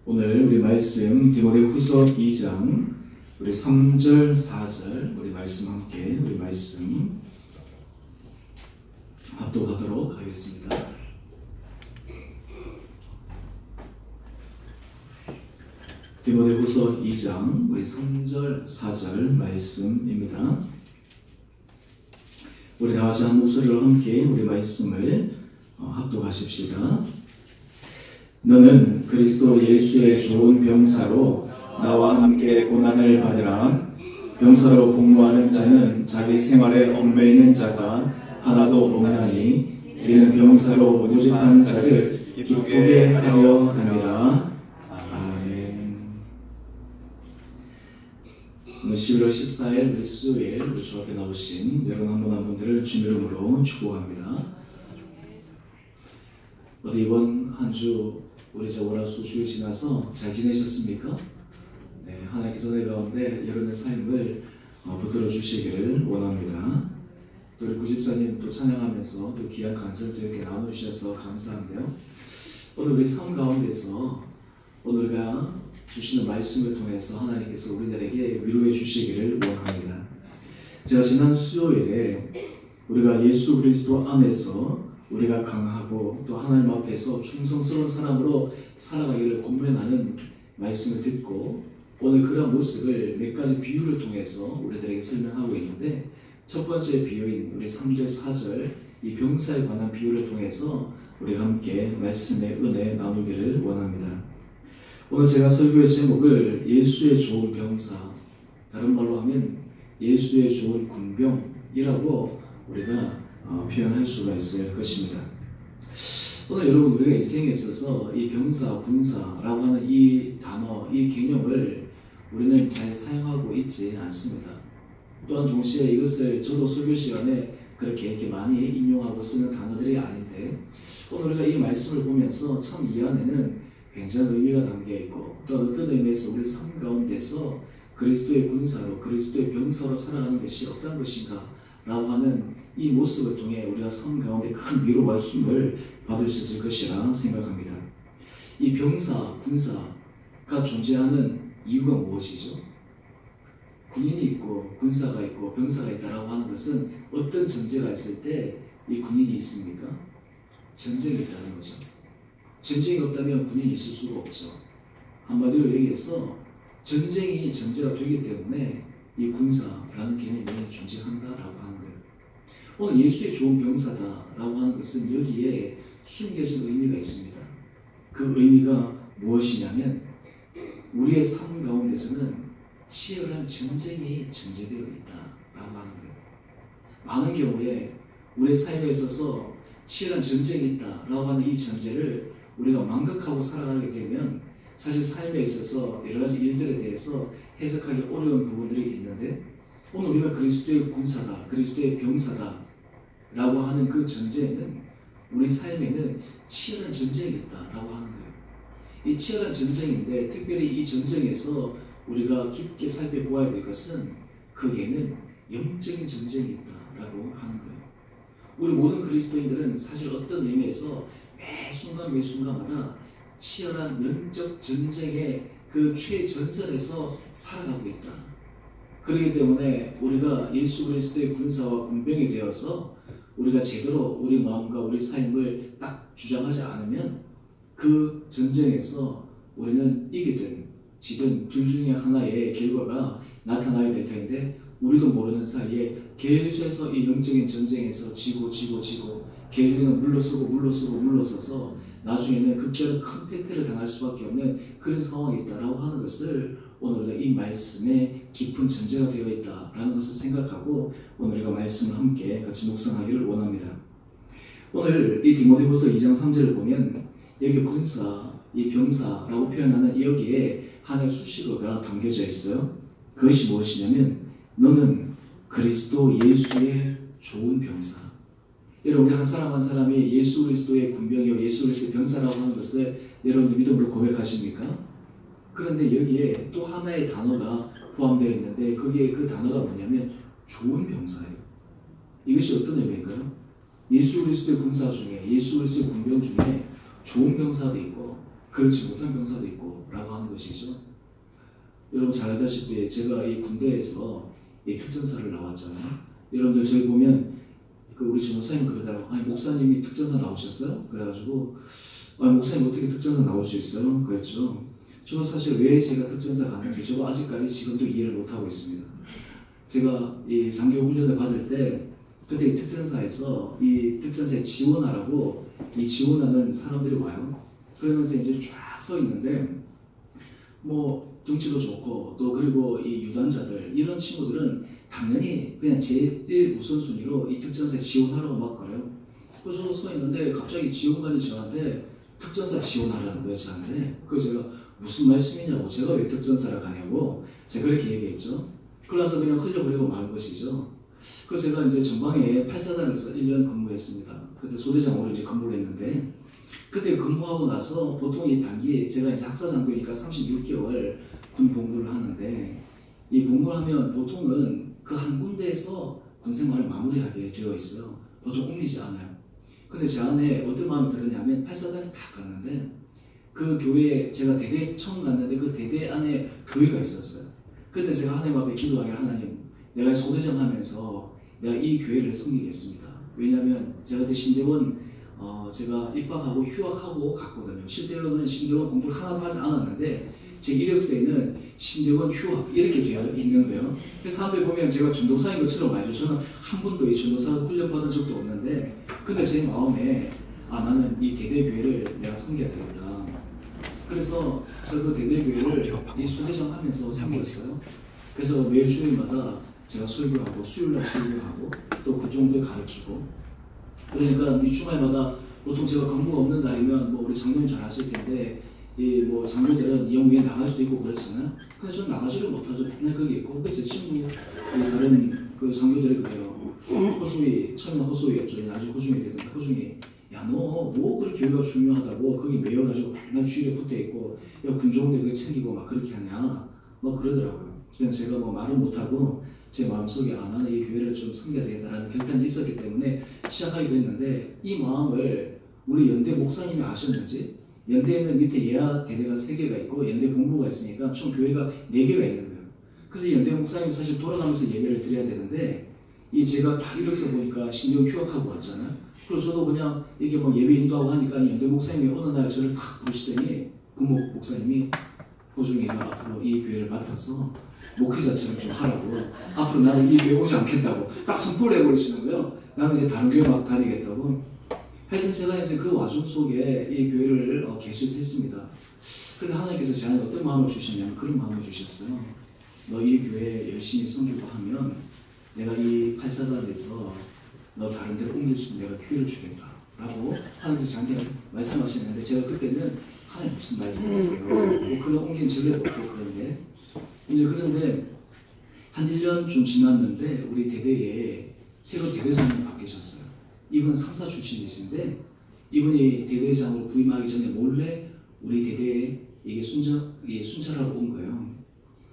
오늘 우리 말씀 디모데후서 2장 우리 3절 4절 우리 말씀 함께 우리 말씀 합독하도록 하겠습니다. 디모데후서 2장 우리 3절 4절 말씀입니다. 우리 다 같이 한 목소리로 함께 우리 말씀을 합독하십시다. 너는 그리스도 예수의 좋은 병사로 나와 함께 고난을 받으라. 병사로 복무하는 자는 자기 생활에 얽매이는 자가 하나도 없나니 이는 병사로 모집한 자를 기쁘게 하려 함이라. 아멘. 오늘 11월 14일 우리 수요일 우리 주 앞에 나오신 여러분 한 분 한 분들을 주님 이름으로 축복합니다. 어디 이번 한 주 우리 월화수 주일 지나서 잘 지내셨습니까? 네, 하나님께서 내 가운데 여러분의 삶을 붙들어 주시기를 원합니다. 또 우리 구집사님 또 찬양하면서 또 귀한 간증도 이렇게 나눠주셔서 감사한데요. 오늘 우리 삶 가운데서 오늘가 주시는 말씀을 통해서 하나님께서 우리들에게 위로해 주시기를 원합니다. 제가 지난 수요일에 우리가 예수 그리스도 안에서 우리가 강하고 또 하나님 앞에서 충성스러운 사람으로 살아가기를 권면하는 말씀을 듣고 오늘 그런 모습을 몇 가지 비유를 통해서 우리들에게 설명하고 있는데 첫 번째 비유인 우리 3절 4절 이 병사에 관한 비유를 통해서 우리가 함께 말씀의 은혜 나누기를 원합니다. 오늘 제가 설교의 제목을 예수의 좋은 병사, 다른 말로 하면 예수의 좋은 군병이라고 우리가 표현할 수가 있을 것입니다. 오늘 여러분 우리가 인생에 있어서 이 병사, 군사라고 하는 이 단어, 이 개념을 우리는 잘 사용하고 있지 않습니다. 또한 동시에 이것을 저도 설교 시간에 그렇게 이렇게 많이 인용하고 쓰는 단어들이 아닌데 오늘 우리가 이 말씀을 보면서 참 이 안에는 굉장한 의미가 담겨 있고 또 어떤 의미에서 우리 삶 가운데서 그리스도의 군사로 그리스도의 병사로 살아가는 것이 어떤 것인가 라고 하는 이 모습을 통해 우리가 삶 가운데 큰 위로와 힘을 받을 수 있을 것이라 생각합니다. 이 병사, 군사가 존재하는 이유가 무엇이죠? 군인이 있고 군사가 있고 병사가 있다라고 하는 것은 어떤 전제가 있을 때 이 군인이 있습니까? 전쟁이 있다는 거죠. 전쟁이 없다면 군인이 있을 수가 없죠. 한마디로 얘기해서 전쟁이 전제가 되기 때문에 이 군사라는 개념이 존재한다라고 하는 거예요. 오늘 예수의 좋은 병사다라고 하는 것은 여기에 숨겨진 의미가 있습니다. 그 의미가 무엇이냐면 우리의 삶 가운데서는 치열한 전쟁이 전제되어 있다라고 하는 거예요. 많은 경우에 우리의 삶에 있어서 치열한 전쟁이 있다라고 하는 이 전제를 우리가 망각하고 살아가게 되면 사실 삶에 있어서 여러 가지 일들에 대해서 해석하기 어려운 부분들이 있는데 오늘 우리가 그리스도의 군사다, 그리스도의 병사다 라고 하는 그 전제에는 우리 삶에는 치열한 전쟁이 있다라고 하는 거예요. 이 치열한 전쟁인데 특별히 이 전쟁에서 우리가 깊게 살펴보아야 될 것은 거기에는 영적인 전쟁이 있다라고 하는 거예요. 우리 모든 그리스도인들은 사실 어떤 의미에서 매 순간마다 치열한 영적 전쟁의 그 최전선에서 살아가고 있다. 그렇기 때문에 우리가 예수 그리스도의 군사와 군병이 되어서 우리가 제대로 우리 마음과 우리 삶을 딱 주장하지 않으면 그 전쟁에서 우리는 이기든 지든 둘 중에 하나의 결과가 나타나야 될 텐데 우리도 모르는 사이에 계속해서 이 영적인 전쟁에서 지고 결국에는 물러서서 나중에는 극적으로 큰 패퇴를 당할 수밖에 없는 그런 상황이 있다라고 하는 것을 오늘 우리가 이 말씀에 깊은 전제가 되어 있다라는 것을 생각하고 오늘 우리가 말씀을 함께 같이 묵상하기를 원합니다. 오늘 이 디모데후서 2장 3절을 보면 여기 군사, 이 병사라고 표현하는 여기에 하나의 수식어가 담겨져 있어요. 그것이 무엇이냐면 너는 그리스도 예수의 좋은 병사. 여러분 우리 한 사람 한 사람이 예수 그리스도의 군병이요 예수 그리스도의 병사라고 하는 것을 여러분들 믿음으로 고백하십니까? 그런데 여기에 또 하나의 단어가 포함되어 있는데 거기에 그 단어가 뭐냐면 좋은 병사예요. 이것이 어떤 의미인가요? 예수 그리스도의 군사 중에 예수 그리스도의 군병 중에 좋은 병사도 있고 그렇지 못한 병사도 있고 라고 하는 것이죠. 여러분 잘 알다시피 제가 이 군대에서 이 특전사를 나왔잖아요. 여러분들 저희 보면 그 우리 전도사님 그러더라고. 아니 목사님이 특전사 나오셨어요? 그래가지고 아니 목사님 어떻게 특전사 나올 수 있어요? 그랬죠. 저는 사실 왜 제가 특전사 가는지 저도 아직까지 지금도 이해를 못하고 있습니다. 제가 이 장교 훈련을 받을 때 그때 이 특전사에서 이 특전사에 지원하라고 이 지원하는 사람들이 와요. 그러면서 이제 쫙 서 있는데 뭐 등치도 좋고 또 그리고 이 유단자들 이런 친구들은 당연히 그냥 제일 우선순위로 이 특전사에 지원하라고 막 그래요. 그래서 저도 서 있는데 갑자기 지원관이 저한테 특전사 지원하라는 거예요 저한테. 그래서 제가 무슨 말씀이냐고 제가 왜 특전사를 가냐고 제가 그렇게 얘기했죠. 그래서 그냥 흘려버리고 말 것이죠. 그래서 제가 이제 전방에 8사단에서 1년 근무했습니다. 그때 소대장으로 이제 근무를 했는데 그때 근무하고 나서 보통 이 단기 제가 이제 학사장교니까 36개월 군 복무를 하는데 이 복무를 하면 보통은 그 한 군데에서 군 생활을 마무리하게 되어 있어요. 보통 옮기지 않아요. 근데 제 안에 어떤 마음이 들었냐면 8사단이 다 갔는데 그 교회에 제가 대대 처음 갔는데 그 대대 안에 교회가 있었어요. 그때 제가 하나님 앞에 기도하기를 하나님 내가 소대장 하면서 내가 이 교회를 섬기겠습니다. 왜냐하면 제가 그때 신대원 제가 입학하고 휴학하고 갔거든요. 실제로는 신대원 공부를 하나도 하지 않았는데 제 이력서에는 신대원 휴학 이렇게 되어 있는 거예요. 그래서 사람들이 보면 제가 전도사인 것처럼 알죠. 저는 한 번도 이 전도사 훈련 받은 적도 없는데 근데 제 마음에 나는 이 대대교회를 내가 섬겨야 되겠다. 그래서 제가 그 대대교회를 이 소대장 하면서 섬겼어요. 그래서 매일 주일마다 제가 설교하고 수요일날 설교하고 또 그 정도에 가르치고 그러니까 이 주말마다 보통 제가 근무가 없는 날이면 뭐 우리 장로님 잘 아실 텐데 이 뭐 장로들은 이 영위에 나갈 수도 있고 그렇잖아요. 근데 저는 나가지를 못하죠. 맨날 거기 있고 제 친구 다른 그 장로들이 그래요. 호수이 처음에 호수이였죠. 나중에 호중이 되는데 호중이 야 너 뭐 그렇게 교회가 중요하다고 거기 매여가지고 맨날 주일에 붙어있고 야 군종대 그거 챙기고 막 그렇게 하냐 막 그러더라고요. 그래서 제가 뭐 말은 못하고 제 마음속에 나는 이 교회를 좀 섬겨야 되겠다라는 결단이 있었기 때문에 시작하기도 했는데 이 마음을 우리 연대 목사님이 아셨는지 연대에는 밑에 예하 대대가 3개가 있고 연대 본부가 있으니까 총 교회가 4개가 있는 거예요. 그래서 연대 목사님이 사실 돌아가면서 예배를 드려야 되는데 이 제가 다 이력서 보니까 신대원 휴학하고 왔잖아요. 그래서 저도 그냥 이게 뭐 예배 인도하고 하니까 연대 목사님이 어느 날 저를 탁 부르시더니 부모 목사님이 호중이가 앞으로 이 교회를 맡아서 목회자처럼 좀 하라고 앞으로 나는 이 교회 오지 않겠다고 딱 선포를 해버리시는 거예요. 나는 이제 다른 교회 막 다니겠다고. 하여튼 제가 이제 그 와중 속에 이 교회를 개수했습니다. 그런데 하나님께서 저한테 어떤 마음을 주셨냐면 그런 마음을 주셨어요. 너 이 교회 열심히 섬기고 하면 내가 이 8사단에서 너 다른 데로 옮길 수 있는 내가 기회를 주겠다 라고 하나님께서 저한테 말씀하시는데 제가 그때는 하나님 무슨 말씀이세요? 뭐 그런 옮긴 전례도 없고 그런데 이제 그런데 한 1년 좀 지났는데 우리 대대에 새로 대대장님이 바뀌셨어요. 이분 3사 출신이신데 이분이 대대장으로 부임하기 전에 몰래 우리 대대에 이게 순찰하러 온 거예요.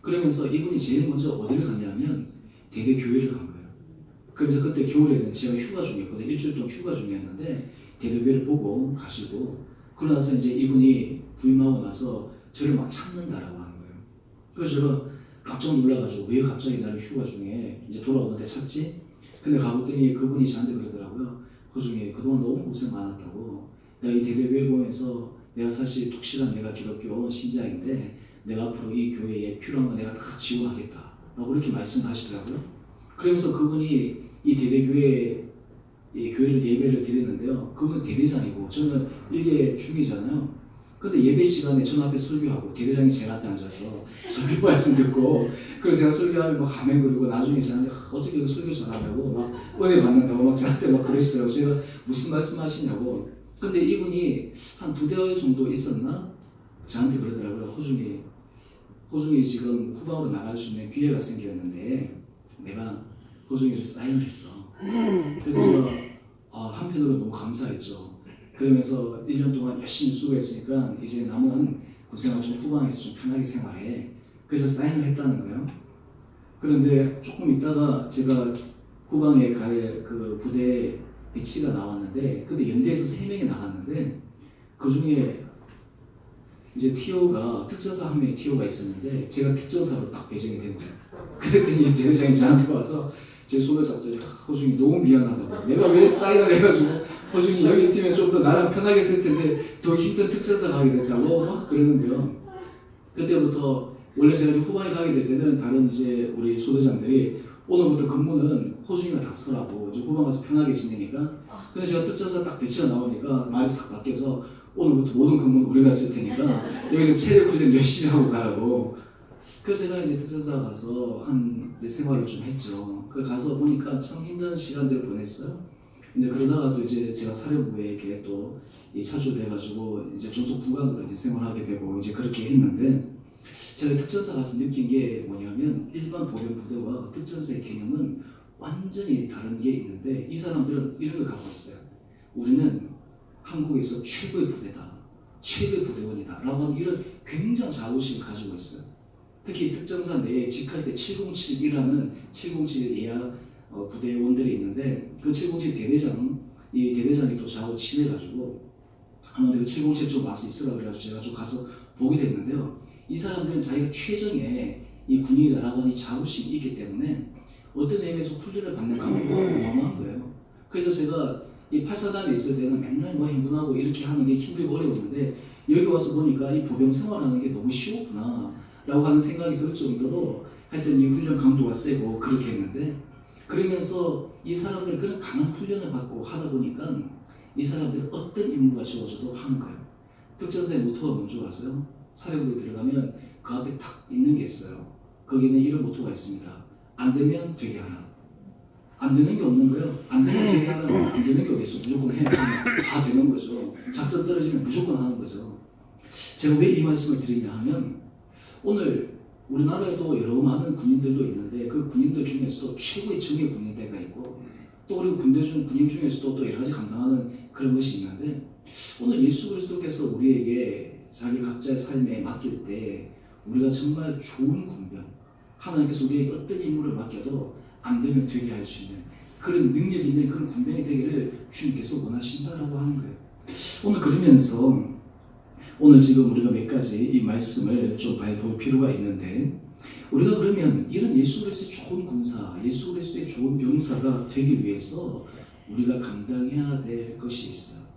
그러면서 이분이 제일 먼저 어디를 갔냐면 대대 교회를 간 거예요. 그래서 그때 겨울에는 제가 휴가 중이었거든요. 일주일 동안 휴가 중이었는데 대대 교회를 보고 가시고 그러고 나서 이제 이분이 부임하고 나서 저를 막 찾는다라고 하는 거예요. 그래서 제가 깜짝 놀라가지고 왜 갑자기 나를 휴가 중에 이제 돌아오는데 찾지? 근데 가봤더니 그분이 저한테 그러더라고요. 호중이 그동안 너무 고생 많았다고. 내가 이 대대교회 보면서 내가 사실 독실한 내가 기독교 신자인데 내가 앞으로 이 교회에 필요한 거 내가 다 지원하겠다 라고 그렇게 말씀하시더라고요. 그러면서 그분이 이 대대교회 이 교회를 예배를 드리는데요. 그분은 대대장이고 저는 일개 중이잖아요. 근데 예배 시간에 전 앞에 설교하고 대대장이 제 앞에 앉아서 설교 말씀 듣고 그래서 제가 설교하면 막 하면 그러고 나중에 저한테 어떻게 설교 잘하냐고 막 은혜 받는다고 막 저한테 막 그랬어요. 제가 무슨 말씀하시냐고. 근데 이분이 한 2달 정도 있었나? 저한테 그러더라고요. 호중이 지금 후방으로 나갈 수 있는 기회가 생겼는데 내가 호중이를 사인을 했어. 그래서 제가 한편으로 너무 감사했죠. 그러면서 1년 동안 열심히 수고했으니까 이제 남은 군생활 좀 후방에서 좀 편하게 생활해. 그래서 사인을 했다는 거예요. 그런데 조금 있다가 제가 후방에 갈 그 부대 배치가 나왔는데 근데 연대에서 3명이 나갔는데 그 중에 이제 TO가 특전사 한 명의 TO가 있었는데 제가 특전사로 딱 배정이 된 거예요. 그랬더니 대대장이 저한테 와서 제 손을 잡더니 허중이 너무 미안하다고. 내가 왜 사인을 해가지고 허중이 여기 있으면 좀 더 나랑 편하게 쓸 텐데 더 힘든 특전사 가게 됐다고 막 그러는 거예요. 그때부터 원래 제가 좀 후반에 가게 될 때는 다른 이제 우리 소대장들이 오늘부터 근무는 호중이가 다 서라고 이제 후반 가서 편하게 지내니까. 근데 제가 특전사 딱 배치가 나오니까 말이 싹 바뀌어서 오늘부터 모든 근무는 우리가 쓸 테니까 여기서 체력 훈련 열심히 하고 가라고. 그래서 제가 이제 특전사 가서 한 이제 생활을 좀 했죠. 그 가서 보니까 참 힘든 시간들을 보냈어요. 이제 그러다가도 이제 제가 사령부에 이렇게 또 차주돼가지고 이제 종속 부관으로 이제 생활하게 되고 이제 그렇게 했는데 제가 특전사 가서 느낀 게 뭐냐면 일반 보병 부대와 특전사의 개념은 완전히 다른 게 있는데 이 사람들은 이런 걸 갖고 있어요. 우리는 한국에서 최고의 부대다, 최고의 부대원이다 라고 하는 이런 굉장한 자부심을 가지고 있어요. 특히 특전사 내에 직할 때 707이라는 707 예하 부대원들이 있는데 그 707 대대장, 이 대대장이 또 저하고 친해가지고 아마 그 707 좀 와서 있으라 그래가지고 제가 좀 가서 보게 됐는데요. 이 사람들은 자기가 최정의 이 군인이다라고 하는 이 자부심이 있기 때문에 어떤 의미에서 훈련을 받는 강도가 어마어마한 거예요. 그래서 제가 이 8사단에 있을 때는 맨날 뭐 행군하고 이렇게 하는 게 힘들고 어려웠는데 여기 와서 보니까 이 보병 생활하는 게 너무 쉬웠구나 라고 하는 생각이 들 정도로 하여튼 이 훈련 강도가 세고 그렇게 했는데 그러면서 이 사람들은 그런 강한 훈련을 받고 하다 보니까 이 사람들은 어떤 임무가 주어져도 하는 거예요. 특전사의 모토가 뭔지 아세요? 사령부에 들어가면 그 앞에 탁 있는 게 있어요. 거기는 이런 모토가 있습니다. 안 되면 되게 하라. 안 되는 게 없는 거예요. 안 되면 되게 하라. 안 되는 게 어디 있어. 무조건 해. 다 되는 거죠. 작전 떨어지면 무조건 하는 거죠. 제가 왜 이 말씀을 드리냐 하면 오늘 우리나라에도 여러 많은 군인들도 있는데 그 군인들 중에서도 최고의 정예 군인대가 있고 또 그리고 군대 중 군인 중에서도 또 여러 가지 감당하는 그런 것이 있는데 오늘 예수 그리스도께서 우리에게 자기 각자의 삶에 맡길 때 우리가 정말 좋은 군병, 하나님께서 우리에게 어떤 임무를 맡겨도 안 되면 되게 할 수 있는 그런 능력 있는 그런 군병이 되기를 주님께서 원하신다라고 하는 거예요. 오늘 그러면서 오늘 지금 우리가 몇 가지 이 말씀을 좀 볼 필요가 있는데 우리가 그러면 이런 예수 그리스도의 좋은 군사, 예수 그리스도의 좋은 병사가 되기 위해서 우리가 감당해야 될 것이 있어요.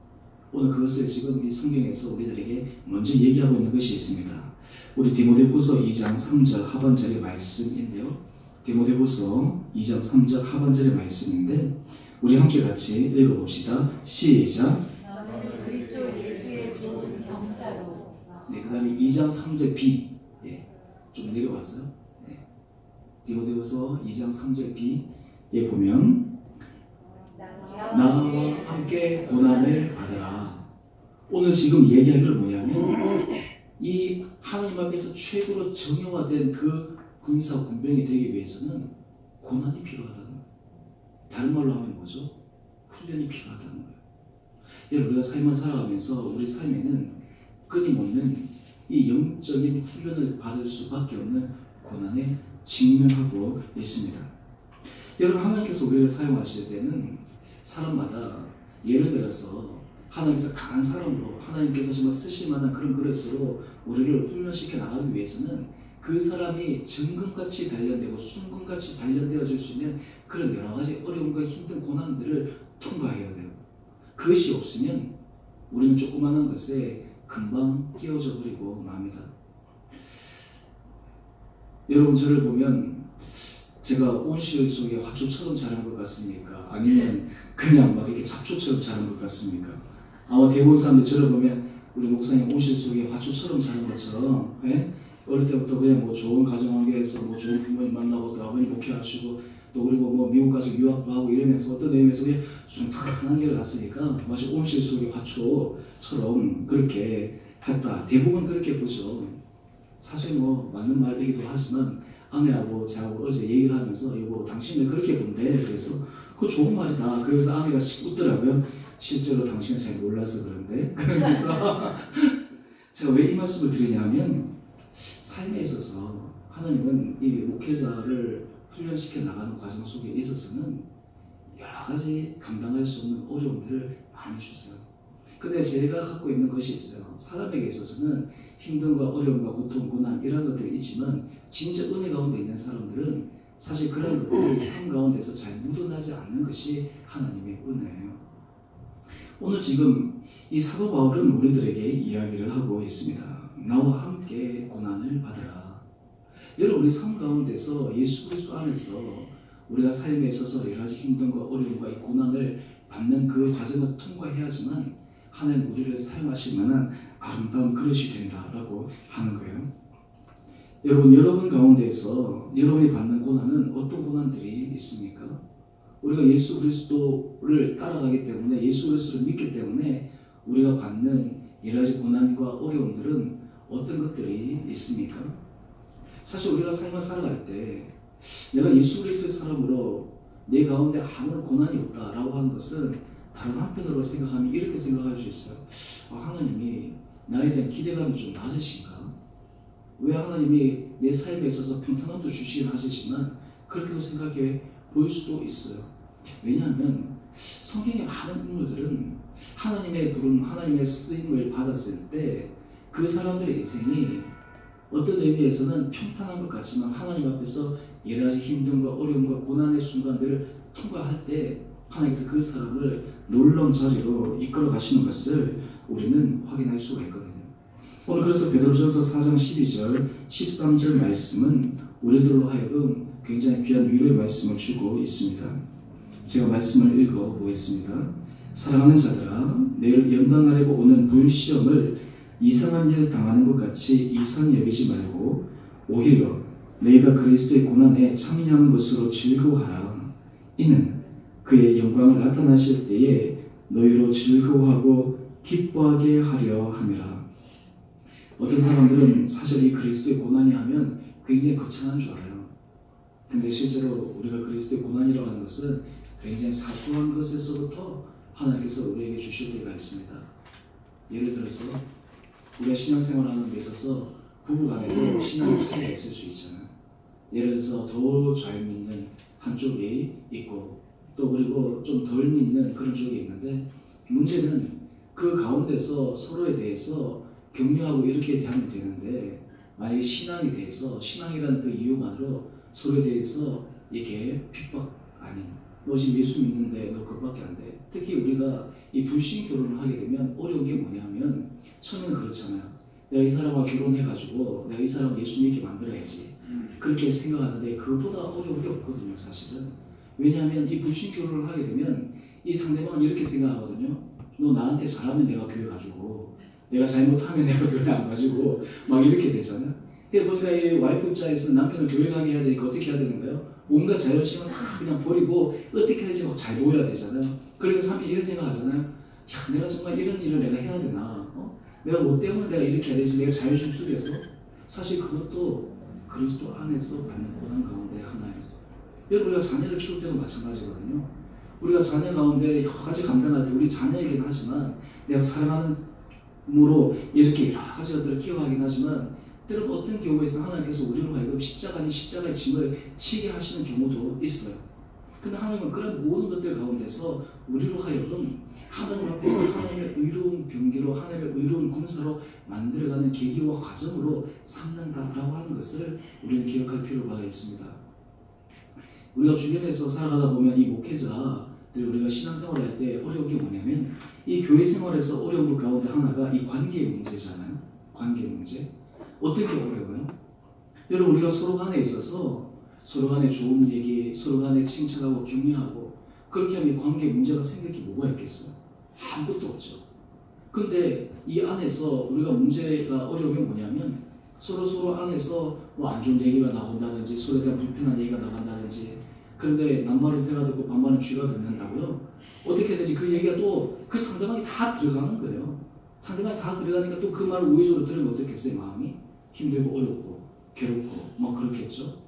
오늘 그것을 지금 이 성경에서 우리들에게 먼저 얘기하고 있는 것이 있습니다. 우리 디모데후서 2장 3절 하반절의 말씀인데요. 디모데후서 2장 3절 하반절의 말씀인데 우리 함께 같이 읽어봅시다. 시작. 네, 그 다음에 2장 3절 B. 예, 좀 내려왔어요. 네. 디모데후서 2장 3절 B에 보면 나와 함께 고난을 받으라. 오늘 지금 얘기하기를 뭐냐면 이 하나님 앞에서 최고로 정형화된 그 군사 군병이 되기 위해서는 고난이 필요하다는 거예요. 다른 말로 하면 뭐죠? 훈련이 필요하다는 거예요. 여러분 우리가 삶을 살아가면서 우리 삶에는 끊임없는 이 영적인 훈련을 받을 수밖에 없는 고난에 직면하고 있습니다. 여러분 하나님께서 우리를 사용하실 때는 사람마다 예를 들어서 하나님께서 강한 사람으로 하나님께서 정말 쓰실 만한 그런 그릇으로 우리를 훈련시켜 나가기 위해서는 그 사람이 정금같이 단련되고 순금같이 단련되어질 수 있는 그런 여러 가지 어려움과 힘든 고난들을 통과해야 돼요. 그것이 없으면 우리는 조그마한 것에 금방 끼워져 버리고 맙니다. 여러분 저를 보면 제가 온실 속에 화초처럼 자란 것 같습니까? 아니면 그냥 막 이렇게 잡초처럼 자란 것 같습니까? 아마 대부분 사람들이 저를 보면 우리 목사님 온실 속에 화초처럼 자란 것처럼 예? 어릴 때부터 그냥 뭐 좋은 가정환경에서 뭐 좋은 부모님 만나고 또 아버님 목회하시고 또 그리고 뭐 미국 가서 유학도 하고 이러면서 어떤 의미에서 그냥 순탄한 길을 갔으니까 마치 온실 속의 화초처럼 그렇게 했다. 대부분 그렇게 보죠. 사실 뭐 맞는 말이기도 하지만 아내하고 저하고 어제 얘기를 하면서 여보 당신은 그렇게 본대. 그래서 그거 좋은 말이다. 그래서 아내가 웃더라고요. 실제로 당신은 잘 몰라서 그런데. 그러면서 제가 왜 이 말씀을 드리냐면 삶에 있어서 하나님은 이 목회자를 훈련시켜 나가는 과정 속에 있어서는 여러 가지 감당할 수 없는 어려움들을 많이 주세요. 근데 제가 갖고 있는 것이 있어요. 사람에게 있어서는 힘듦과 어려움과 고통, 고난 이런 것들이 있지만 진짜 은혜 가운데 있는 사람들은 사실 그런 것들이 삶 가운데서 잘 묻어나지 않는 것이 하나님의 은혜예요. 오늘 지금 이 사도 바울은 우리들에게 이야기를 하고 있습니다. 나와 함께 고난을 받으라. 여러분, 우리 삶 가운데서 예수 그리스도 안에서 우리가 삶에 있어서 여러 가지 힘듦과 어려움과 이 고난을 받는 그 과정을 통과해야지만 하나님 우리를 사용하실 만한 아름다운 그릇이 된다라고 하는 거예요. 여러분 가운데서 여러분이 받는 고난은 어떤 고난들이 있습니까? 우리가 예수 그리스도를 따라가기 때문에 예수 그리스도를 믿기 때문에 우리가 받는 여러 가지 고난과 어려움들은 어떤 것들이 있습니까? 사실 우리가 삶을 살아갈 때 내가 예수 그리스도의 사람으로 내 가운데 아무런 고난이 없다라고 하는 것은 다른 한편으로 생각하면 이렇게 생각할 수 있어요. 하나님이 나에 대한 기대감이 좀 낮으신가? 왜 하나님이 내 삶에 있어서 평탄함도 주시긴 하시지만 그렇게도 생각해 보일 수도 있어요. 왜냐하면 성경의 많은 인물들은 하나님의 부름, 하나님의 쓰임을 받았을 때 그 사람들의 인생이 어떤 의미에서는 평탄한 것 같지만 하나님 앞에서 여러 가지 힘듦과 어려움과 고난의 순간들을 통과할 때 하나님께서 그 사람을 놀라운 자리로 이끌어 가시는 것을 우리는 확인할 수가 있거든요. 오늘 그래서 베드로전서 4장 12절, 13절 말씀은 우리들로 하여금 굉장히 귀한 위로의 말씀을 주고 있습니다. 제가 말씀을 읽어보겠습니다. 사랑하는 자들아, 내일 연단하려고 오는 불시험을 이상한 일을 당하는 것 같이 이상히 여기지 말고 오히려 너희가 그리스도의 고난에 참여하는 것으로 즐거워하라. 이는 그의 영광을 나타나실 때에 너희로 즐거워하고 기뻐하게 하려 함이라. 어떤 사람들은 사실 이 그리스도의 고난이 하면 굉장히 거창한 줄 알아요. 근데 실제로 우리가 그리스도의 고난이라고 하는 것은 굉장히 사소한 것에서부터 하나님께서 우리에게 주실 때가 있습니다. 예를 들어서 우리가 신앙생활하는 데 있어서 부부간에도 신앙의 차이가 있을 수 있잖아요. 예를 들어서 더 잘 믿는 한쪽이 있고 또 그리고 좀 덜 믿는 그런 쪽이 있는데 문제는 그 가운데서 서로에 대해서 격려하고 이렇게 대하면 되는데 만약에 신앙에 대해서 신앙이라는 그 이유만으로 서로에 대해서 이렇게 핍박 아닌 너 지금 예수 믿는데 너 그것밖에 안 돼. 특히 우리가 이 불신 결혼을 하게 되면 어려운 게 뭐냐면 처음에는 그렇잖아요. 내가 이 사람과 결혼해가지고 내가 이 사람을 예수 믿게 만들어야지. 그렇게 생각하는데 그것보다 어려운 게 없거든요, 사실은. 왜냐하면 이 불신 결혼을 하게 되면 이 상대방은 이렇게 생각하거든요. 너 나한테 잘하면 내가 교회 가지고 내가 잘못하면 내가 교회 안 가지고 막 이렇게 되잖아요. 그러니까 보니까 이 와이프 입장에서 남편을 교회 가게 해야 되니까 어떻게 해야 되는가요? 온갖 자존심을 다 그냥 버리고 어떻게 해야지 막 잘 보여야 되잖아요. 그러니까 남편이 이런 생각하잖아요. 야, 내가 정말 이런 일을 내가 해야 되나? 내가 뭐 때문에 내가 이렇게 해야 되지? 내가 자존심 속에서 사실 그것도 그리스도 안에서 받는 고난 가운데 하나예요. 여러분, 우리가 자녀를 키울 때도 마찬가지거든요. 우리가 자녀 가운데 여러 가지 감당할 때 우리 자녀이긴 하지만 내가 사랑하는 부모로 이렇게 여러 가지 것들을 키워가긴 하지만 때론 어떤 경우에서는 하나님께서 우리로 하여금 십자가의 짐을 지게 하시는 경우도 있어요. 근데 하나님은 그런 모든 것들 가운데서 우리로 하여금 하나님 앞에서 하나님의 의로운 병기로 하나님의 의로운 군사로 만들어가는 계기와 과정으로 삼는다라고 하는 것을 우리는 기억할 필요가 있습니다. 우리가 주변에서 살아가다 보면 이 목회자들 우리가 신앙생활을 할 때 어려운 게 뭐냐면 이 교회 생활에서 어려운 것 가운데 하나가 이 관계의 문제잖아요. 관계 문제. 어떤 게 어려워요? 여러분, 우리가 서로 간에 있어서 서로 간에 좋은 얘기, 서로 간에 칭찬하고 격려하고 그렇게 하면 관계 문제가 생길 게 뭐가 있겠어요? 아무것도 없죠. 근데 이 안에서 우리가 문제가 어려움이 뭐냐면 서로 안에서 뭐 안 좋은 얘기가 나온다든지 서로에 대한 불편한 얘기가 나간다든지 그런데 남말은 새가 듣고 반말은 쥐가 듣는다고요? 어떻게 되지? 그 얘기가 또 그 상대방이 다 들어가는 거예요. 상대방이 다 들어가니까 또 그 말을 우회적으로 들으면 어떻겠어요? 마음이 힘들고 어렵고 괴롭고 뭐 그렇겠죠.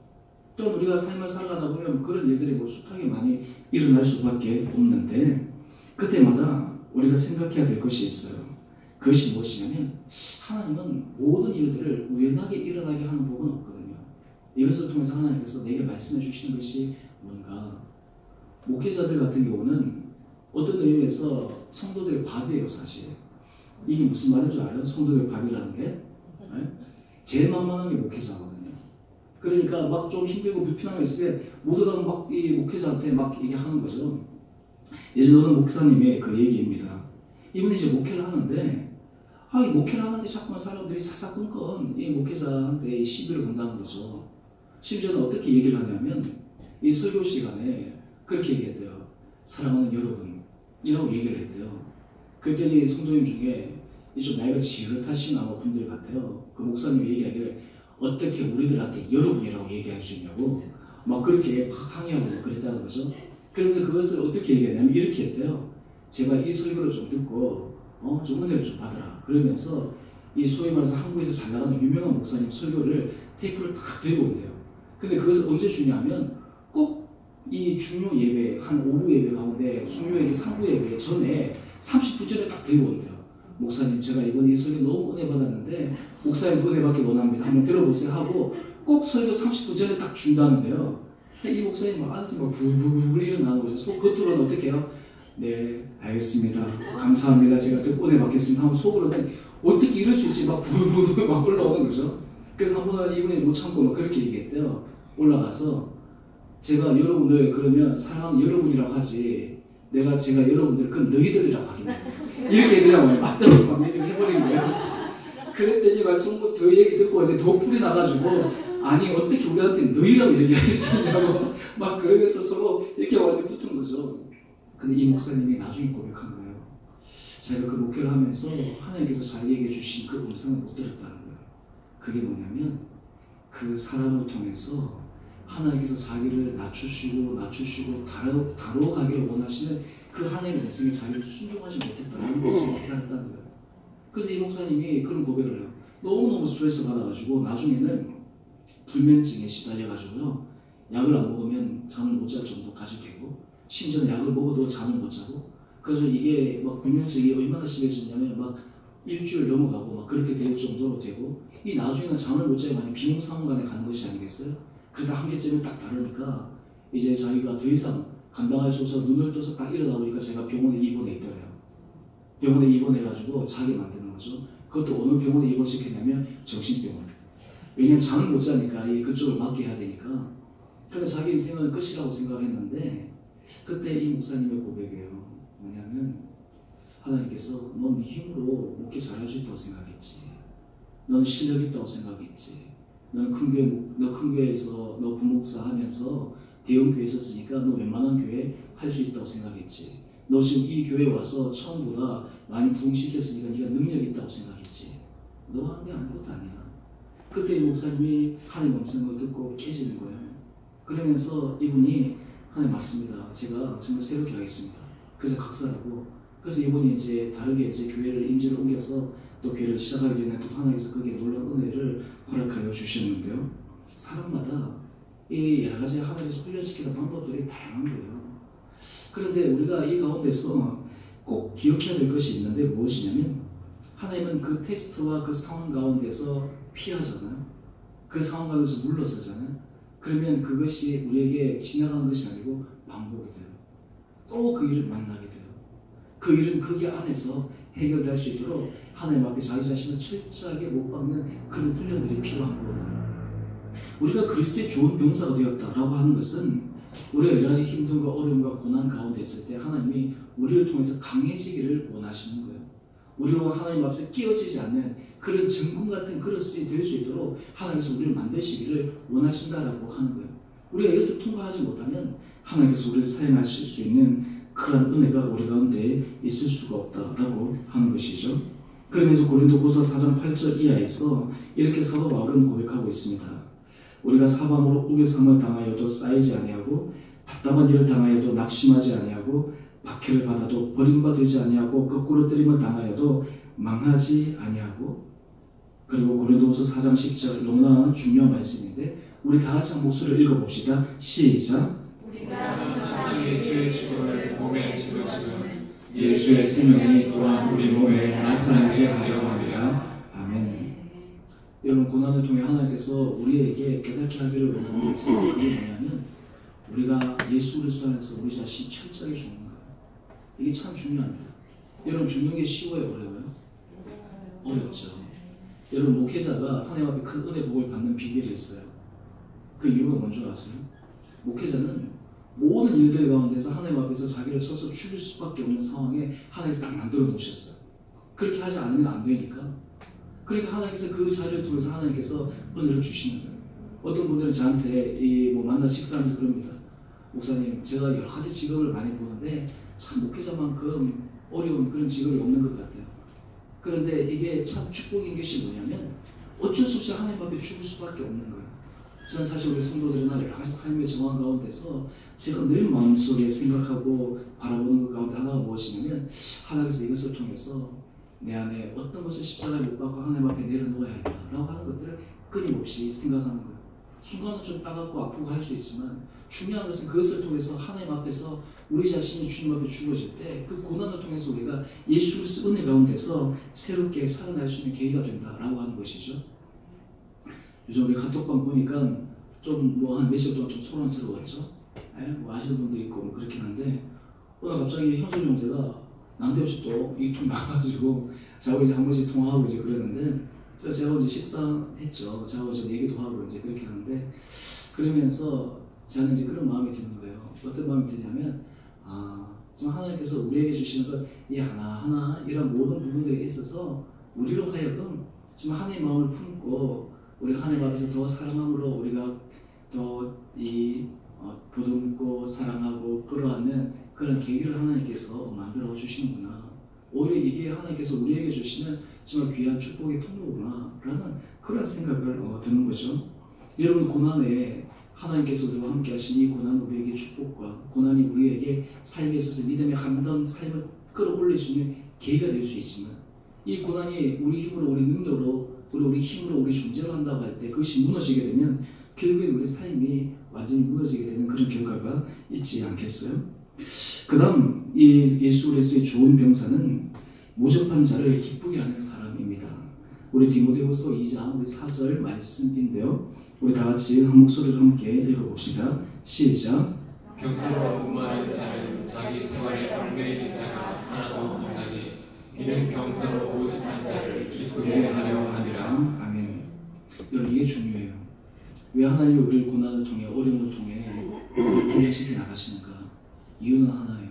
또 우리가 삶을 살아가다 보면 그런 일들이 뭐 숱하게 많이 일어날 수밖에 없는데 그때마다 우리가 생각해야 될 것이 있어요. 그것이 무엇이냐면 하나님은 모든 일들을 우연하게 일어나게 하는 법은 없거든요. 이것을 통해서 하나님께서 내게 말씀해 주시는 것이 뭔가 목회자들 같은 경우는 어떤 의미에서 성도들의 밥이에요. 사실 이게 무슨 말인 줄 알아요? 성도들의 밥이라는 게 제일 만만한 게 목회자거든요. 그러니까 막 좀 힘들고 불편한 거 있으면 모두 다 막 이 목회자한테 막 얘기하는 거죠. 예전에 어느 목사님의 그 얘기입니다. 이분이 이제 목회를 하는데 이 목회를 하는데 자꾸만 사람들이 사사건건 이 목회자한테 시비를 건다는 거죠. 심지어는 어떻게 얘기를 하냐면 이 설교 시간에 그렇게 얘기했대요. 사랑하는 여러분이라고 얘기를 했대요. 그랬더니 성도님 중에 좀 나이가 지긋하신 아마 분들 같아요. 그 목사님이 얘기하기를 어떻게 우리들한테 여러분이라고 얘기할 수 있냐고 막 그렇게 막 항의하고 그랬다는 거죠. 그러면서 그것을 어떻게 얘기하냐면 이렇게 했대요. 제가 이 설교를 좀 듣고 좀 은혜를 좀 받으라. 그러면서 이 소위 말해서 한국에서 잘 나가는 유명한 목사님 설교를 테이프를 딱 들고 온대요. 근데 그것을 언제 주냐면 꼭 이 중요 예배 한 오후 예배 가운데 중요예배 3부 예배 전에 30분 전에 딱 들고 온대요. 목사님 제가 이번에 이 설교 너무 은혜 받았는데 목사님 은혜 받기 원합니다. 한번 들어보세요 하고 꼭 설교 30분 전에 딱 준다는데요. 이 목사님 막 안에서 막 불불불 일어나는 거죠. 속 겉으로는 어떻게 해요? 네 알겠습니다. 감사합니다. 제가 듣고 은혜 받겠습니다 하고 속으로는 어떻게 이럴 수 있지 막 불불불 막 올라오는 거죠. 그래서 한 번은 이분이 못 참고 막 그렇게 얘기했대요. 올라가서 제가 여러분들 그러면 사랑하는 여러분이라고 하지 제가 여러분들 그건 너희들이라고 하겠네. 이렇게 그냥 맞다고 막 얘기를 해버린 거예요. 그랬더니 막 송구 더 얘기 듣고 이제 더 풀이 나가지고 아니 어떻게 우리한테 너희라고 얘기할 수 있냐고 막 그러면서 서로 이렇게 완전 붙은 거죠. 근데 이 목사님이 나중에 고백한 거예요. 제가 그 목회를 하면서 하나님께서 잘 얘기해 주신 그 음성을 못 들었다는 거예요. 그게 뭐냐면 그 사람을 통해서 하나님께서 자기를 낮추시고 다뤄가기를 원하시는 그 하나님의 백성이 자기를 순종하지 못했다는 것을 깨달았다는 거예요. 그래서 이 목사님이 그런 고백을 해요. 너무너무 스트레스 받아가지고 나중에는 불면증에 시달려가지고요. 약을 안 먹으면 잠을 못 잘 정도까지 되고 심지어는 약을 먹어도 잠을 못 자고 그래서 이게 막 불면증이 얼마나 심해졌냐면 막 일주일 넘어가고 막 그렇게 될 정도로 되고 이 나중에는 잠을 못 자고 많이 비몽사몽간에 가는 것이 아니겠어요? 그러다 한계점이 딱 다르니까 이제 자기가 더 이상 감당할 수 없어서 눈을 떠서 딱 일어나 보니까 제가 병원에 입원해 있더래요. 병원에 입원해가지고 자게 만드는 거죠. 그것도 어느 병원에 입원시켰냐면 정신병원. 왜냐면 잠을 못 자니까 그쪽을 맡게 해야 되니까. 근데 자기 인생은 끝이라고 생각했는데 그때 이 목사님의 고백이에요. 뭐냐면 하나님께서 넌 힘으로 목회 잘할 수 있다고 생각했지. 넌 실력 있다고 생각했지. 너 큰 교회에서 너 부목사 하면서 대형 교회 있었으니까 너 웬만한 교회 할 수 있다고 생각했지. 너 지금 이 교회 와서 처음보다 많이 부흥시켰으니까 네가 능력이 있다고 생각했지. 너 한 게 아무것도 아니야. 그때 이 목사님이 하나님의 음성을 듣고 깨지는 거예요. 그러면서 이분이 하나님 맞습니다. 제가 정말 새롭게 하겠습니다. 그래서 각설하고 그래서 이분이 이제 다르게 이제 교회를 임지를 옮겨서 또 교회를 시작하기 전에 또 하나님께서 거기에 놀라운 은혜를 허락하여 주셨는데요. 사람마다 이 여러 가지 하나님께서 훈련시키는 방법들이 다양한 거예요. 그런데 우리가 이 가운데서 꼭 기억해야 될 것이 있는데 무엇이냐면 하나님은 그 테스트와 그 상황 가운데서 피하잖아요. 그 상황 가운데서 물러서잖아요. 그러면 그것이 우리에게 지나가는 것이 아니고 반복이 돼요. 또 그 일을 만나게 돼요. 그 일은 거기 안에서 해결될 수 있도록 하나님 앞에 자기 자신을 철저하게 못 박는 그런 훈련들이 필요한 거거든요. 우리가 그리스도의 좋은 병사가 되었다라고 하는 것은 우리가 여러 가지 힘듦과 어려움과 고난 가운데 있을 때 하나님이 우리를 통해서 강해지기를 원하시는 거예요. 우리로 하나님 앞에서 끼어지지 않는 그런 정금 같은 그릇이 될 수 있도록 하나님께서 우리를 만드시기를 원하신다라고 하는 거예요. 우리가 이것을 통과하지 못하면 하나님께서 우리를 사용하실 수 있는 그런 은혜가 우리 가운데 있을 수가 없다라고 하는 것이죠. 그러면서 고린도후서 4장 8절 이하에서 이렇게 사도 바울은 고백하고 있습니다. 우리가 사방으로 우겨sam을 당하여도 쌓이지 아니하고 답답한 일을 당하여도 낙심하지 아니하고 박해를 받아도 버림받지 아니하고 거꾸로 때림을 당하여도 망하지 아니하고 그리고 고린도후서 4장 10절 너무나 중요한 말씀인데 우리 다 같이 한 목소리를 읽어봅시다. 시작. 우리가 예수의 죽음을 몸에 짊어지고 예수의 생명이 또한 우리 몸에 나타나게 하려 합니다. 아멘. 여러분 고난을 통해 하나님께서 우리에게 깨닫게 하기를 원하는 게 있어요. 그게 뭐냐면 우리가 예수 그리스도 안에서 우리 자신이 철저하게 죽는 거예요. 이게 참 중요합니다. 여러분 죽는 게 쉬워요? 어려워요? 어렵죠. 여러분 목회자가 하나님 앞에 큰 은혜 복을 받는 비결이 있어요. 그 이유가 뭔지 아세요? 목회자는 모든 일들 가운데서 하나님 앞에서 자기를 쳐서 죽일 수밖에 없는 상황에 하나님께서 딱 만들어 놓으셨어요. 그렇게 하지 않으면 안 되니까. 그러니까 하나님께서 그 자리를 통해서 하나님께서 은혜를 주시는 거예요. 어떤 분들은 저한테 만나 식사하면서 그럽니다. 목사님, 제가 여러 가지 직업을 많이 보는데 참 목회자만큼 어려운 그런 직업이 없는 것 같아요. 그런데 이게 참 축복인 것이 뭐냐면 어쩔 수 없이 하나님 앞에 죽을 수밖에 없는 거예요. 저는 사실 우리 성도들이나 여러 가지 삶의 정황 가운데서 제가 늘 마음속에 생각하고 바라보는 것 가운데 하나가 무엇이냐면 하나님께서 이것을 통해서 내 안에 어떤 것을 십자가에 못 박고 하나님 앞에 내려놓아야 한다라고 하는 것들을 끊임없이 생각하는 거예요. 순간은 좀 따갑고 아프고 할 수 있지만 중요한 것은 그것을 통해서 하나님 앞에서 우리 자신이 주님 앞에 죽어질 때 그 고난을 통해서 우리가 예수 그리스도 은혜 가운데서 새롭게 살아날 수 있는 계기가 된다라고 하는 것이죠. 요즘 우리 카톡방 보니까 좀 한 며칠 동안 좀 소란스러워하죠. 아시는 분들이 있고 그렇긴 한데 오늘 갑자기 현솔 형제가 난데없이 또 이 통 나가지고 저하고 이제 한 번씩 통화하고 이제 그랬는데 제가 이제 식사했죠. 저하고 좀 얘기도 하고 이제 그렇게 하는데 그러면서 저는 이제 그런 마음이 드는 거예요. 어떤 마음이 드냐면 지금 하나님께서 우리에게 주시는 것 이 하나하나 이런 모든 부분들에 있어서 우리로 하여금 지금 하나님의 마음을 품고 우리가 하나님 앞에서 더 사랑함으로 우리가 더 보듬고 사랑하고 끌어안는 그런 계기를 하나님께서 만들어 주시는구나. 오히려 이게 하나님께서 우리에게 주시는 정말 귀한 축복의 통로구나 라는 그런 생각을 드는 거죠. 여러분 고난에 하나님께서 우리와 함께 하신 이 고난은 우리에게 축복과 고난이 우리에게 삶에 있어서 믿음의 감당 삶을 끌어올릴 수 있는 계기가 될 수 있지만 이 고난이 우리 힘으로 우리 능력으로 우리 힘으로 우리 존재로 한다고 할 때 그것이 무너지게 되면 결국에 우리 삶이 완전히 무너지게 되는 그런 결과가 있지 않겠어요? 그 다음 이 예수 그리스도의 좋은 병사는 모접한 자를 기쁘게 하는 사람입니다. 우리 디모데후서 2장 4절 말씀인데요. 우리 다 같이 한 목소리로 함께 읽어봅시다. 시작. 병사로 무마하는 자는 자기 생활에 얽매이는 자가 하나도 없나니 이는 병사로 모집한 자를 기쁘게 하려 함이라. 아멘. 여러분 이게 중요해요. 왜 하나님이 우리를 고난을 통해 어려움을 통해 훈련시켜 나가시는가? 이유는 하나예요.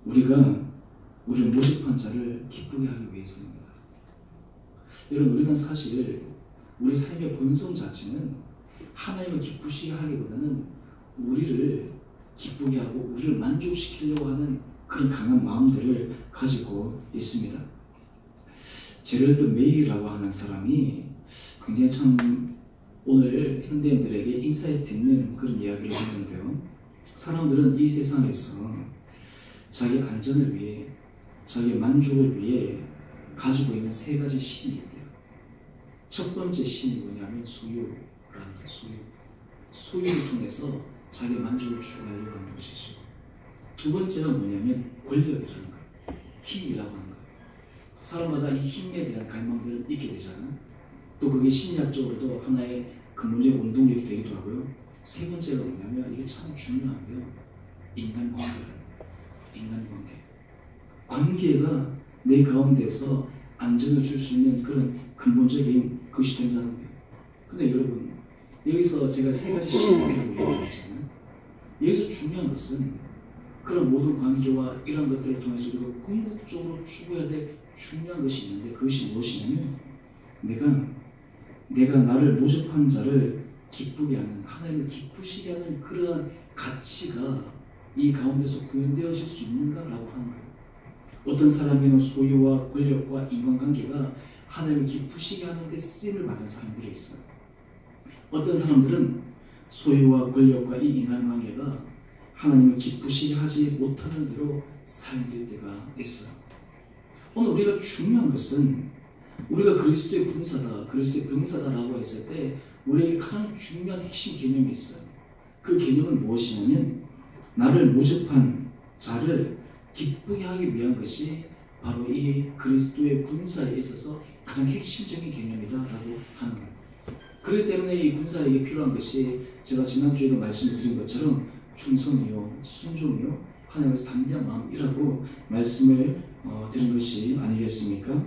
우리를 모집한 자를 기쁘게 하기 위해서입니다. 여러분 우리는 사실 우리 삶의 본성 자체는 하나님을 기쁘시게 하기보다는 우리를 기쁘게 하고 우리를 만족시키려고 하는 그런 강한 마음들을 가지고 있습니다. 제럴드 메이라고 하는 사람이 굉장히 참 오늘 현대인들에게 인사이트 있는 그런 이야기를 했는데요. 사람들은 이 세상에서 자기 안전을 위해 자기 만족을 위해 가지고 있는 세 가지 신이 있대요. 첫 번째 신이 뭐냐면 소유라는 거예요. 소유를 통해서 자기 만족을 추구하려고 하는 것이죠. 두 번째가 뭐냐면 권력이라는 거예요. 힘이라고 하는 거예요. 사람마다 이 힘에 대한 갈망들은 있게 되잖아요. 또 그게 심리학적으로도 하나의 근본적인 원동력이 되기도 하고요. 세 번째가 뭐냐면 이게 참 중요한데요. 인간관계가 관계가 내 가운데서 안정을 줄 수 있는 그런 근본적인 것이 된다는 거예요. 근데 여러분 여기서 제가 세 가지 신이라고 얘기했잖아요. 여기서 중요한 것은 그런 모든 관계와 이런 것들을 통해서 우리가 궁극적으로 추구해야 될 중요한 것이 있는데 그것이 무엇이냐면 내가 나를 모집한 자를 기쁘게 하는 하나님을 기쁘시게 하는 그러한 가치가 이 가운데서 구현되어질 수 있는가라고 하는 거예요. 어떤 사람에게는 소유와 권력과 인간관계가 하나님을 기쁘시게 하는 데 쓰임을 받은 사람들이 있어요. 어떤 사람들은 소유와 권력과 이 인간관계가 하나님을 기쁘시게 하지 못하는 대로 살될 때가 있어요. 오늘 우리가 중요한 것은 우리가 그리스도의 군사다, 그리스도의 병사다라고 했을 때 우리에게 가장 중요한 핵심 개념이 있어요. 그 개념은 무엇이냐면 나를 모집한 자를 기쁘게 하기 위한 것이 바로 이 그리스도의 군사에 있어서 가장 핵심적인 개념이다라고 하는 거예요. 그렇기 때문에 이 군사에게 필요한 것이 제가 지난주에도 말씀을 드린 것처럼 충성이요, 순종이요, 하나님께서 담대한 마음이라고 말씀을 드린 것이 아니겠습니까?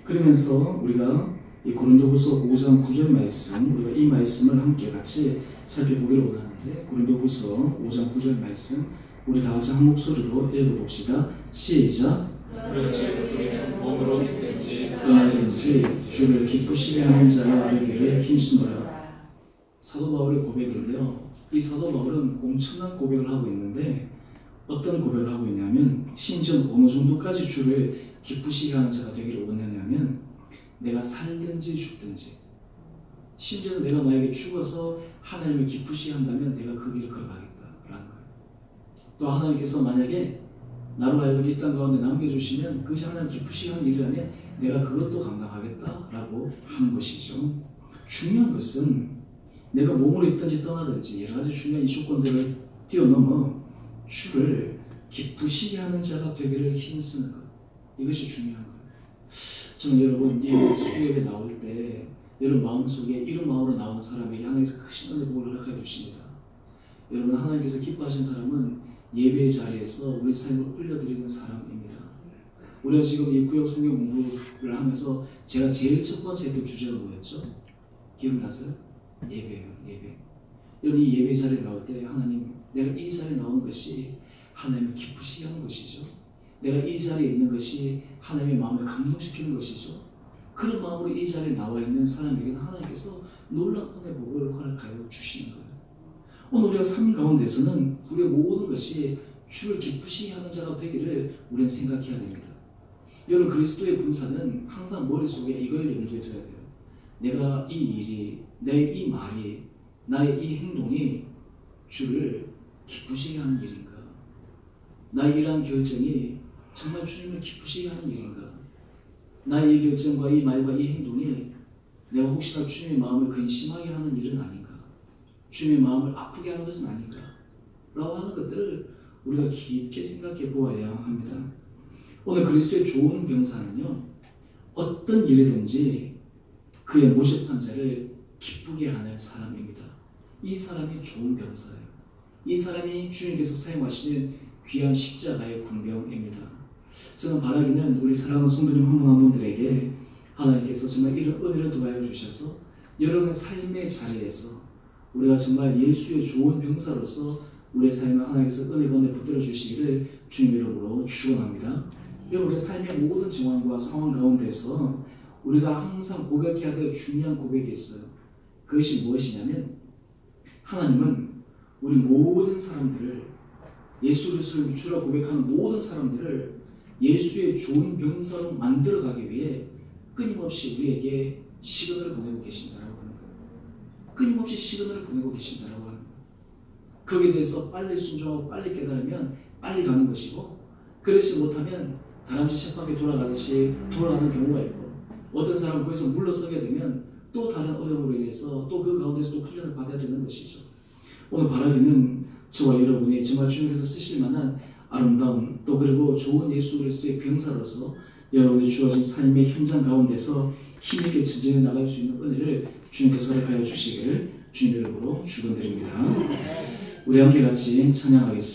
그러면서 우리가 이 고린도후서 5장 9절 말씀, 우리가 이 말씀을 함께 같이 살펴보기를 원하는데, 고린도후서 5장 9절 말씀 우리 다 같이 한 목소리로 읽어봅시다. 시작. 그렇지 우리는 몸으로 있든지 떠나든지 주를 기쁘시게 하는 자가 되기를 힘쓰노라. 사도 바울의 고백인데요. 이 사도 바울은 엄청난 고백을 하고 있는데, 어떤 고백을 하고 있냐면, 심지어 어느 정도까지 주를 기쁘시게 하는 자가 되기를 원하냐면, 내가 살든지 죽든지, 심지어 내가 만약에 죽어서 하나님을 기쁘시게 한다면 내가 그 길을 걸어가겠다라는 거예요. 또 하나님께서 만약에 나로 하여금 이 땅 가운데 남겨주시면 그것이 하나님 기쁘시게 하는 일이라면 내가 그것도 감당하겠다라고 하는 것이죠. 중요한 것은 내가 몸으로 있든지 떠나든지 여러 가지 중요한 이 조건들을 뛰어넘어 주를 기쁘시게 하는 자가 되기를 힘쓰는 것, 이것이 중요한 거예요. 저는 여러분 이 수요예배 나올 때 여러분 마음속에 이런 마음으로 나오는 사람에게 하나님께서 크신 은혜 복을 허락해 주십니다. 여러분 하나님께서 기뻐하신 사람은 예배의 자리에서 우리 삶을 올려드리는 사람입니다. 우리가 지금 이 구역 성경 공부를 하면서 제가 제일 첫 번째 했던 주제가 뭐였죠? 기억나세요? 예배예요. 예배. 여러분 이 예배 자리에 나올 때 하나님, 내가 이 자리에 나오는 것이 하나님을 기쁘시게 하는 것이죠. 내가 이 자리에 있는 것이 하나님의 마음을 감동시키는 것이죠. 그런 마음으로 이 자리에 나와 있는 사람에게는 하나님께서 놀라운 은혜 복을 허락하여 주시는 거예요. 오늘 우리가 삶 가운데서는 우리의 모든 것이 주를 기쁘시게 하는 자가 되기를 우리는 생각해야 됩니다. 여러분 그리스도의 군사는 항상 머릿속에 이걸 염두에 둬야 돼요. 내가 이 일이, 내 이 말이, 나의 이 행동이 주를 기쁘시게 하는 일인가? 나의 이러한 결정이 정말 주님을 기쁘시게 하는 일인가? 나의 이 결정과 이 말과 이 행동이 내가 혹시나 주님의 마음을 근심하게 하는 일은 아닌가? 주님의 마음을 아프게 하는 것은 아닌가? 라고 하는 것들을 우리가 깊게 생각해 보아야 합니다. 오늘 그리스도의 좋은 병사는요, 어떤 일이든지 그의 모집한 자를 기쁘게 하는 사람입니다. 이 사람이 좋은 병사예요. 이 사람이 주님께서 사용하시는 귀한 십자가의 군병입니다. 저는 바라기는 우리 사랑하는 성도님 한 분 한 분들에게 하나님께서 정말 이런 은혜를 도와여 주셔서 여러분의 삶의 자리에서 우리가 정말 예수의 좋은 병사로서 우리의 삶을 하나님께서 은혜가 붙들어 주시기를 주님 이름으로 축원합니다. 여러분 우리 삶의 모든 정황과 상황 가운데서 우리가 항상 고백해야 될 중요한 고백이 있어요. 그것이 무엇이냐면 하나님은 우리 모든 사람들을, 예수 그리스도를 주라 고백하는 모든 사람들을 예수의 좋은 병사로 만들어가기 위해 끊임없이 우리에게 시간을 보내고 계신다라고 하는 거예요. 끊임없이 시간을 보내고 계신다라고 하는 거예요. 거기에 대해서 빨리 순종하고 빨리 깨달으면 빨리 가는 것이고, 그렇지 못하면 다람쥐 쳇바퀴 돌아가듯이 돌아가는 경우가 있고, 어떤 사람은 거기서 물러서게 되면 또 다른 어려움으로 인해서 또 그 가운데서 또 훈련을 받아야 되는 것이죠. 오늘 바라기는 저와 여러분이 정말 주님께서 쓰실 만한 아름다운 또 그리고 좋은 예수 그리스도의 병사로서 여러분이 주어진 삶의 현장 가운데서 힘있게 전진해 나갈 수 있는 은혜를 주님께서 허락하여 주시기를 주님 이름으로 축원드립니다. 우리 함께 같이 찬양하겠습니다.